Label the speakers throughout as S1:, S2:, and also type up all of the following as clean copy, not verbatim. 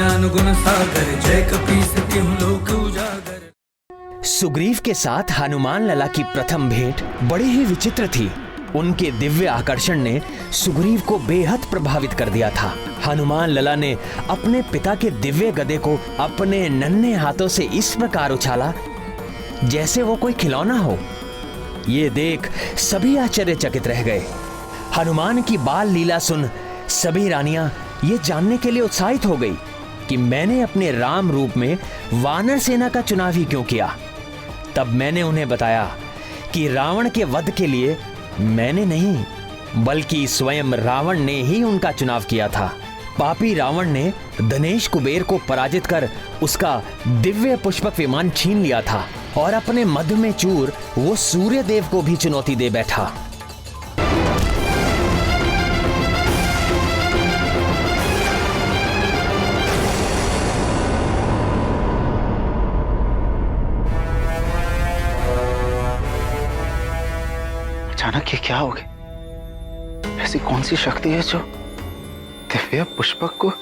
S1: ज्ञान गुण सागर, जय कपीस तिहुँ लोक उजागर।
S2: सुग्रीव के साथ हनुमान लला की प्रथम भेंट बड़ी ही विचित्र थी। उनके दिव्य आकर्षण ने सुग्रीव को बेहद प्रभावित कर दिया था। हनुमान लला ने अपने पिता के दिव्य गदे को अपने नन्हे हाथों से इस प्रकार उछाला जैसे वो कोई खिलौना हो। ये देख सभी आश्चर्यचकित रह गए। हनुमान की बाल लीला सुन सभी रानियां ये जानने के लिए उत्साहित हो गई कि मैंने अपने राम रूप में वानर सेना का चुनाव ही क्यों किया। तब मैंने उन्हें बताया कि रावण के वध के लिए मैंने नहीं बल्कि स्वयं रावण ने ही उनका चुनाव किया था। पापी रावण ने धनेश कुबेर को पराजित कर उसका दिव्य पुष्पक विमान छीन लिया था और अपने मध्य में चूर वो सूर्य देव को भी चुनौती दे बैठा।
S3: अचानक ये क्या हो गया? ऐसी कौन सी शक्ति है जो दिव्य पुष्पक को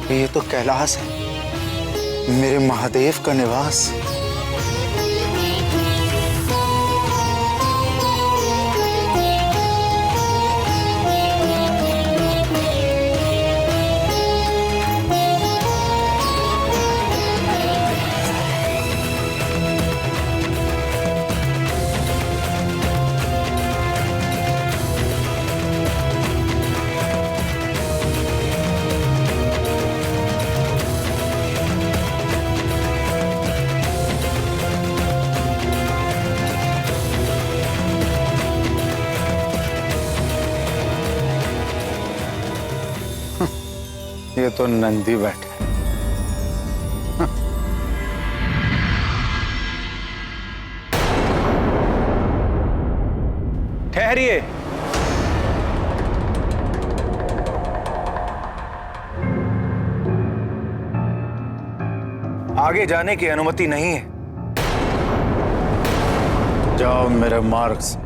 S3: ये तो कैलाश है, मेरे महादेव का निवास। ये तो नंदी बैठे हैं।
S4: ठहरिए। आगे जाने की अनुमति नहीं है।
S3: जाओ मेरे मार्ग से।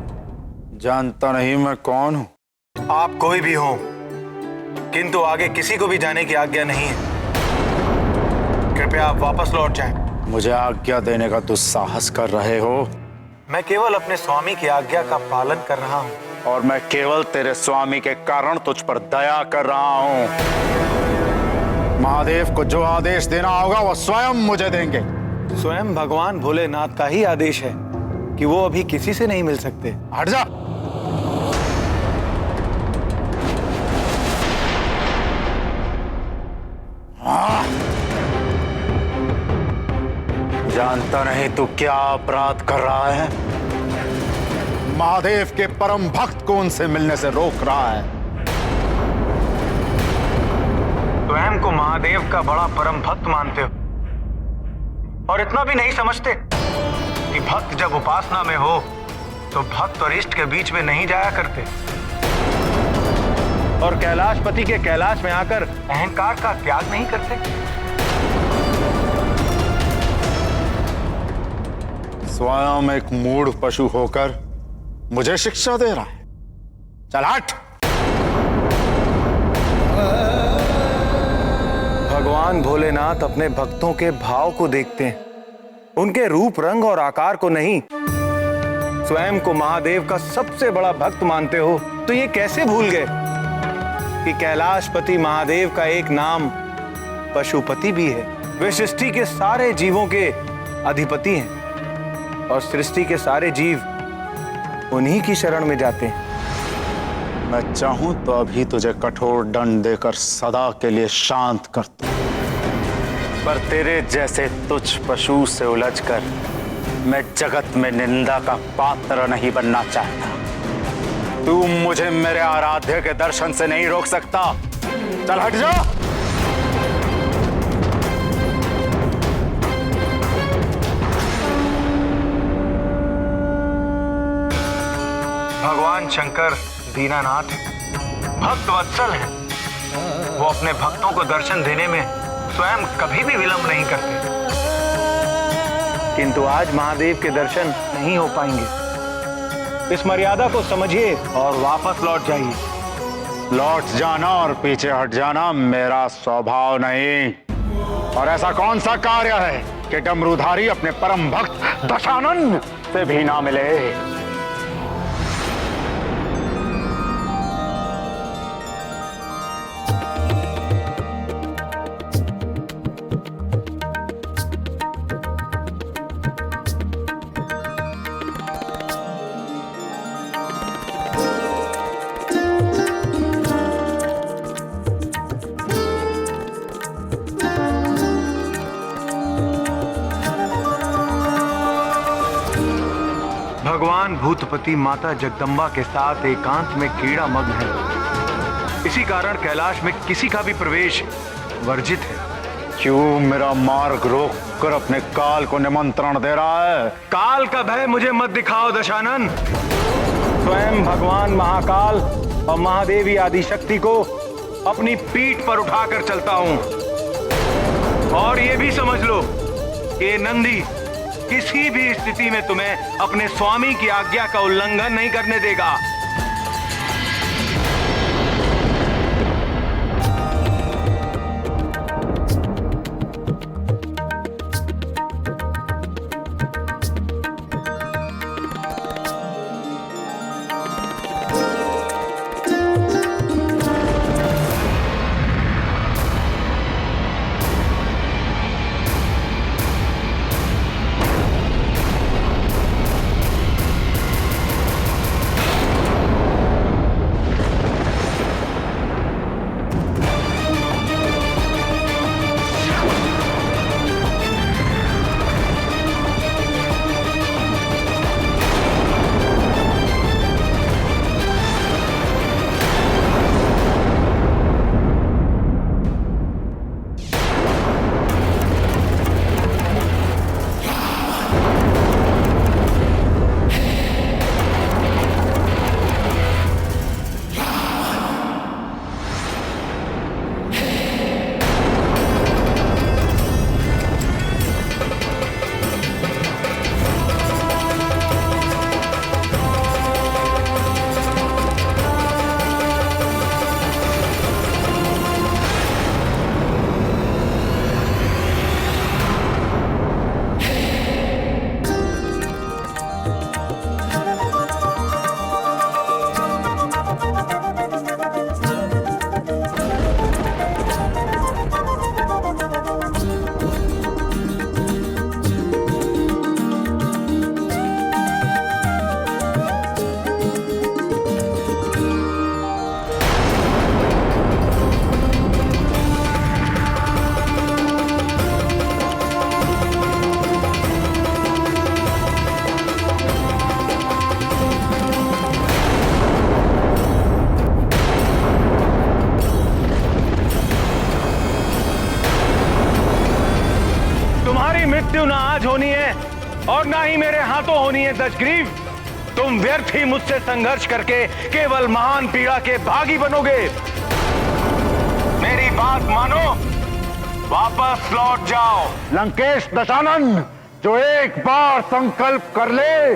S3: जानता नहीं मैं कौन हूं।
S4: आप कोई भी हो, किंतु आगे किसी को भी जाने की आज्ञा नहीं है। कृपया आप वापस लौट जाएं।
S3: मुझे आज्ञा देने का दुस्साहस कर रहे हो?
S4: मैं केवल अपने स्वामी की आज्ञा का पालन कर रहा हूं।
S3: और मैं केवल तेरे स्वामी के कारण तुझ पर दया कर रहा हूं। महादेव को जो आदेश देना होगा वो स्वयं मुझे देंगे।
S4: स्वयं भगवान भोलेनाथ का ही आदेश है कि वो अभी किसी से नहीं मिल सकते।
S3: हट जा। जानता नहीं तू क्या अपराध कर रहा है। महादेव के परम भक्त को उनसे मिलने से रोक रहा है।
S4: स्वयं को महादेव का बड़ा परम भक्त मानते हो और इतना भी नहीं समझते कि भक्त जब उपासना में हो तो भक्त और इष्ट के बीच में नहीं जाया करते और कैलाशपति के कैलाश में आकर अहंकार का त्याग नहीं करते।
S3: स्वयं एक मूढ़ पशु होकर मुझे शिक्षा दे रहा है। चल हट।
S4: भगवान भोलेनाथ अपने भक्तों के भाव को देखते हैं, उनके रूप रंग और आकार को नहीं। स्वयं को महादेव का सबसे बड़ा भक्त मानते हो तो ये कैसे भूल गए कि कैलाशपति महादेव का एक नाम पशुपति भी है। वे सृष्टि के सारे जीवों के अधिपति हैं और सृष्टि के सारे जीव उन्हीं की शरण में जाते हैं।
S3: मैं चाहूं तो अभी तुझे कठोर दंड देकर सदा के लिए शांत कर दूं, पर तेरे जैसे तुच्छ पशु से उलझकर मैं जगत में निंदा का पात्र नहीं बनना चाहता। तू मुझे मेरे आराध्य के दर्शन से नहीं रोक सकता। चल हट जा।
S4: भगवान शंकर दीनानाथ भक्त वत्सल हैं। वो अपने भक्तों को दर्शन देने में स्वयं कभी भी विलंब नहीं करते, किंतु आज महादेव के दर्शन नहीं हो पाएंगे। इस मर्यादा को समझिए और वापस लौट जाइए।
S3: लौट जाना और पीछे हट जाना मेरा स्वभाव नहीं। और ऐसा कौन सा कार्य है कि डमरूधारी अपने परम भक्त दशानन से भी ना मिले।
S4: भगवान भूतपति माता जगदम्बा के साथ एकांत में क्रीड़ा मग्न है। इसी कारण कैलाश में किसी का भी प्रवेश वर्जित है।
S3: क्यों मेरा मार्ग रोक कर अपने काल को निमंत्रण दे रहा है?
S4: काल का भय मुझे मत दिखाओ दशानन। स्वयं भगवान महाकाल और महादेवी आदिशक्ति को अपनी पीठ पर उठाकर चलता हूं। और ये भी समझ लो कि नंदी किसी भी स्थिति में तुम्हें अपने स्वामी की आज्ञा का उल्लंघन नहीं करने देगा। मृत्यु ना आज होनी है और ना ही मेरे हाथों होनी है दशग्रीव। तुम व्यर्थ ही मुझसे संघर्ष करके केवल महान पीड़ा के भागी बनोगे। मेरी बात मानो, वापस लौट जाओ।
S3: लंकेश दशानन जो एक बार संकल्प कर ले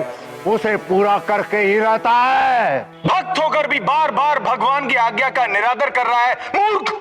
S3: उसे पूरा करके ही रहता है।
S4: भक्त होकर भी बार बार भगवान की आज्ञा का निरादर कर रहा है, मूर्ख।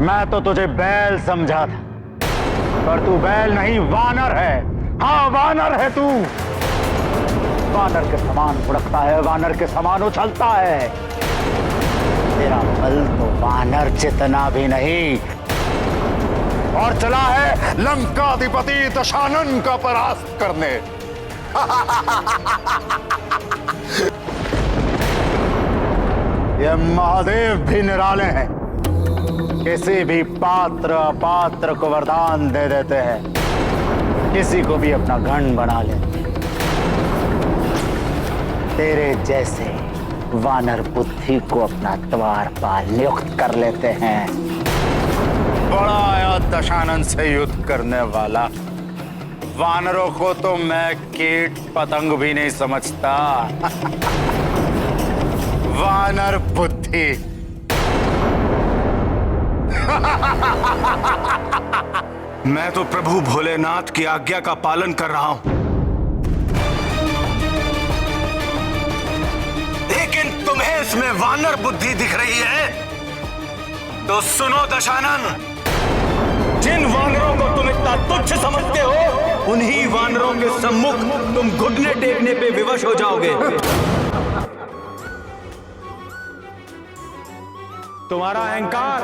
S3: मैं तो तुझे बैल समझा था, पर तू बैल नहीं वानर है। हाँ वानर है तू। वानर के समान भुड़कता है, वानर के समान उछलता है। तेरा बल तो वानर जितना भी नहीं, और चला है लंकाधिपति दशानन का परास्त करने। ये महादेव भी निराले हैं, किसी भी पात्र अपात्र को वरदान दे देते हैं, किसी को भी अपना गण बना लेते हैं। तेरे जैसे वानर बुद्धि को अपना द्वारपाल नियुक्त कर लेते हैं। बड़ा आया दशानन से युद्ध करने वाला। वानरों को तो मैं कीट पतंग भी नहीं समझता। वानर बुद्धि।
S4: मैं तो प्रभु भोलेनाथ की आज्ञा का पालन कर रहा हूं, लेकिन तुम्हें इसमें वानर बुद्धि दिख रही है। तो सुनो दशानन, जिन वानरों को तुम इतना तुच्छ समझते हो, उन्हीं वानरों के सम्मुख तुम घुटने टेकने पे विवश हो जाओगे। तुम्हारा अहंकार,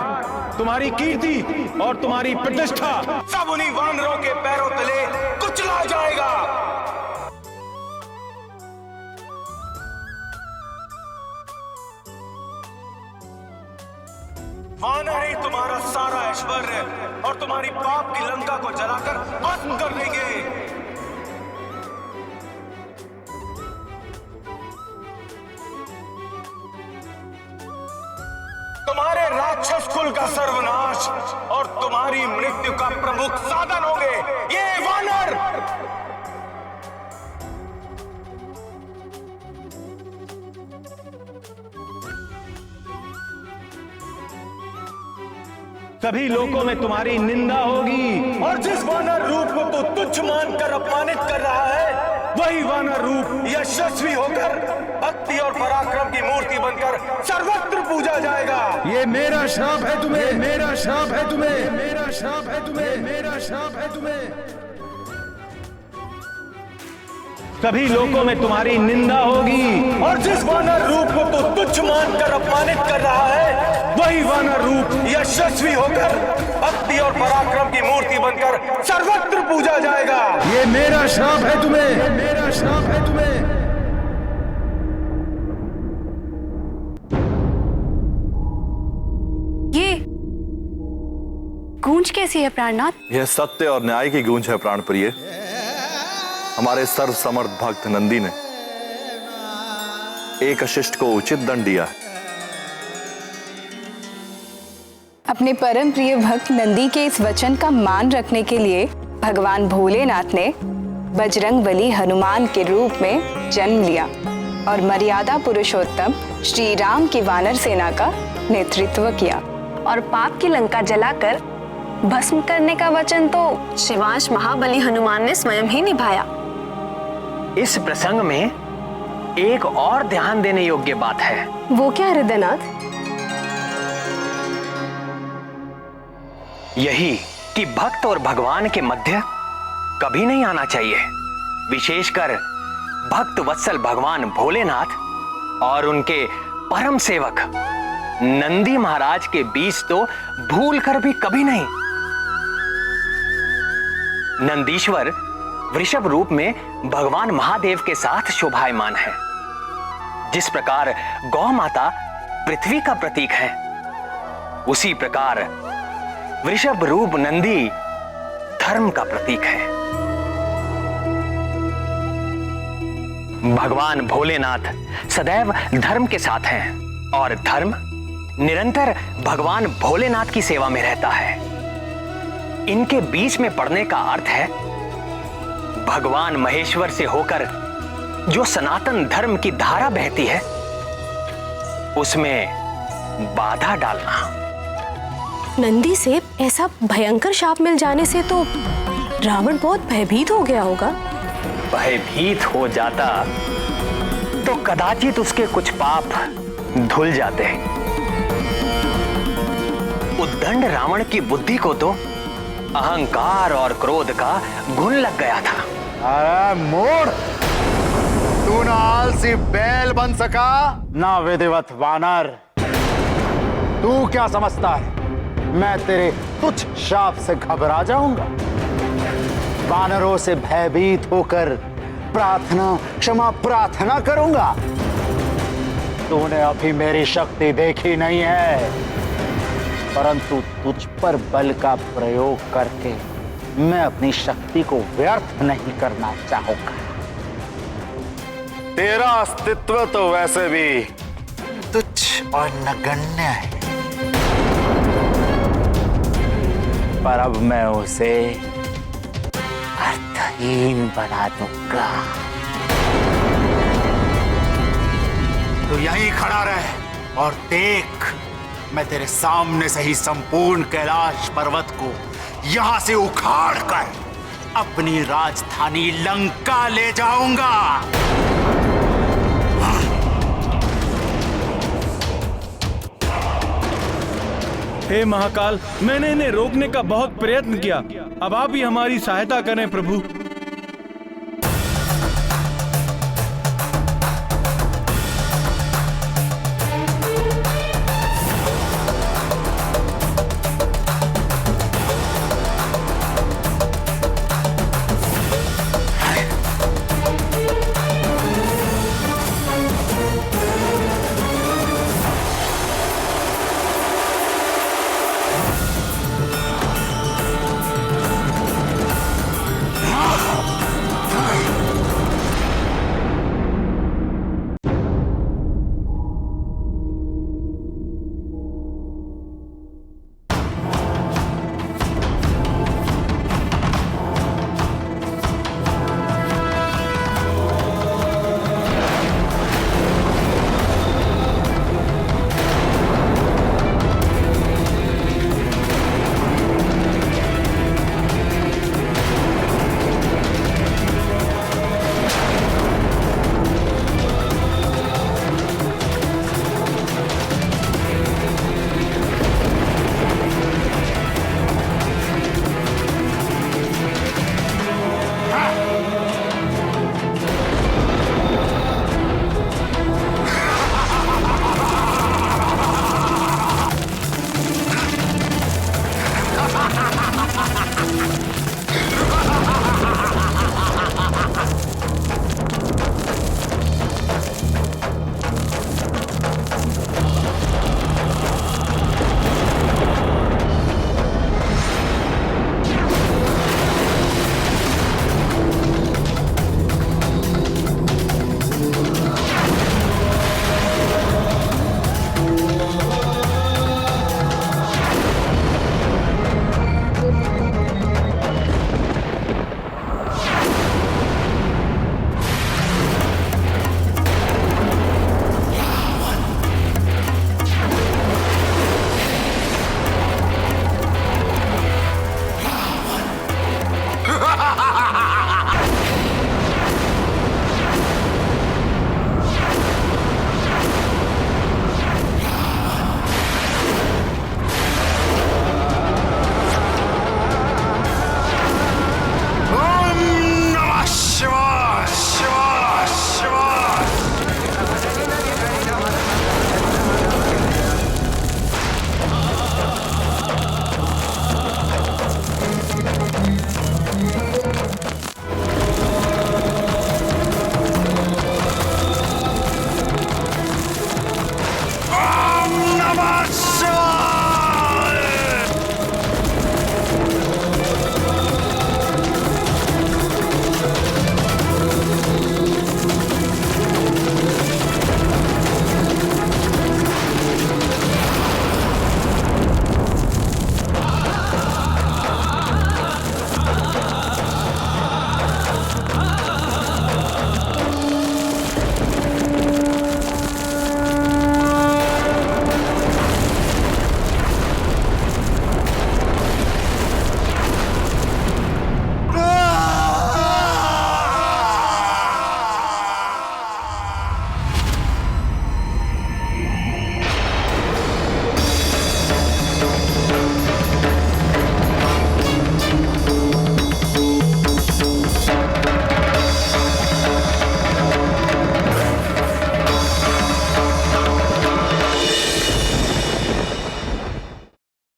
S4: तुम्हारी कीर्ति और तुम्हारी प्रतिष्ठा सब उन्हीं वानरों के पैरों तले कुचला जाएगा। वानर ही तुम्हारा सारा ऐश्वर्य और तुम्हारी पाप की लंका को जलाकर भस्म कर देंगे। तुम्हारे राक्षस कुल का सर्वनाश और तुम्हारी मृत्यु का प्रमुख साधन होंगे ये वानर। सभी लोगों में तुम्हारी निंदा होगी, और जिस वानर रूप को तू तुच्छ मानकर अपमानित कर रहा है, वही वानर रूप यशस्वी होकर भक्ति और पराक्रम की मूर्ति बनकर सर्वत्र पूजा जाएगा।
S5: ये मेरा श्राप है तुम्हें, मेरा श्राप है तुम्हें, मेरा श्राप है तुम्हें, मेरा श्राप है तुम्हें।
S4: सभी लोगों में तुम्हारी निंदा होगी, और जिस वानर रूप को तू तुच्छ मानकर अपमानित कर रहा है, वही वानर रूप यशस्वी होकर भक्ति और पराक्रम की मूर्ति बनकर सर्वत्र पूजा जाएगा।
S5: ये मेरा श्राप है तुम्हें, मेरा श्राप है तुम्हें।
S6: ये गूंज कैसी है प्राणनाथ?
S7: यह सत्य और न्याय की गूंज है प्राण प्रिय। हमारे सर्व समर्थ भक्त नंदी ने एक अशिष्ट को उचित दंड दिया है।
S8: अपने परम प्रिय भक्त नंदी के इस वचन का मान रखने के लिए भगवान भोलेनाथ ने बजरंगबली हनुमान के रूप में जन्म लिया और मर्यादा पुरुषोत्तम श्री राम की वानर सेना का नेतृत्व किया,
S6: और पाप की लंका जलाकर भस्म करने का वचन तो शिवांश महाबली हनुमान ने स्वयं ही निभाया।
S2: इस प्रसंग में एक और ध्यान देने योग्य बात है।
S6: वो क्या हृदयनाथ?
S2: यही कि भक्त और भगवान के मध्य कभी नहीं आना चाहिए, विशेषकर भक्त वत्सल भगवान भोलेनाथ और उनके परम सेवक नंदी महाराज के बीच तो भूल कर भी कभी नहीं। नंदीश्वर वृषभ रूप में भगवान महादेव के साथ शोभायमान है। जिस प्रकार गौ माता पृथ्वी का प्रतीक है, उसी प्रकार वृषभ रूप नंदी धर्म का प्रतीक है। भगवान भोलेनाथ सदैव धर्म के साथ हैं और धर्म निरंतर भगवान भोलेनाथ की सेवा में रहता है। इनके बीच में पड़ने का अर्थ है भगवान महेश्वर से होकर जो सनातन धर्म की धारा बहती है, उसमें बाधा डालना।
S6: नंदी से ऐसा भयंकर शाप मिल जाने से तो रावण बहुत भयभीत हो गया होगा।
S2: भयभीत हो जाता तो कदाचित उसके कुछ पाप धुल जाते। उद्दंड रावण की बुद्धि को तो अहंकार और क्रोध का घुन लग गया था।
S3: अरे मूढ़, तू ना आलसी बैल बन सका ना विधिवत वानर। तू क्या समझता है मैं तेरे तुच्छ शाप से घबरा जाऊंगा? वानरों से भयभीत होकर क्षमा प्रार्थना करूंगा? तूने अभी मेरी शक्ति देखी नहीं है, परंतु तुझ पर बल का प्रयोग करके मैं अपनी शक्ति को व्यर्थ नहीं करना चाहूंगा।
S4: तेरा अस्तित्व तो वैसे भी
S3: तुच्छ और नगण्य है, पर अब मैं उसे अर्थहीन बना दूंगा। तो यहीं खड़ा रह और देख, मैं तेरे सामने से ही संपूर्ण कैलाश पर्वत को यहां से उखाड़ कर अपनी राजधानी लंका ले जाऊंगा।
S5: हे महाकाल, मैंने इन्हें रोकने का बहुत प्रयत्न किया, अब आप ही हमारी सहायता करें प्रभु।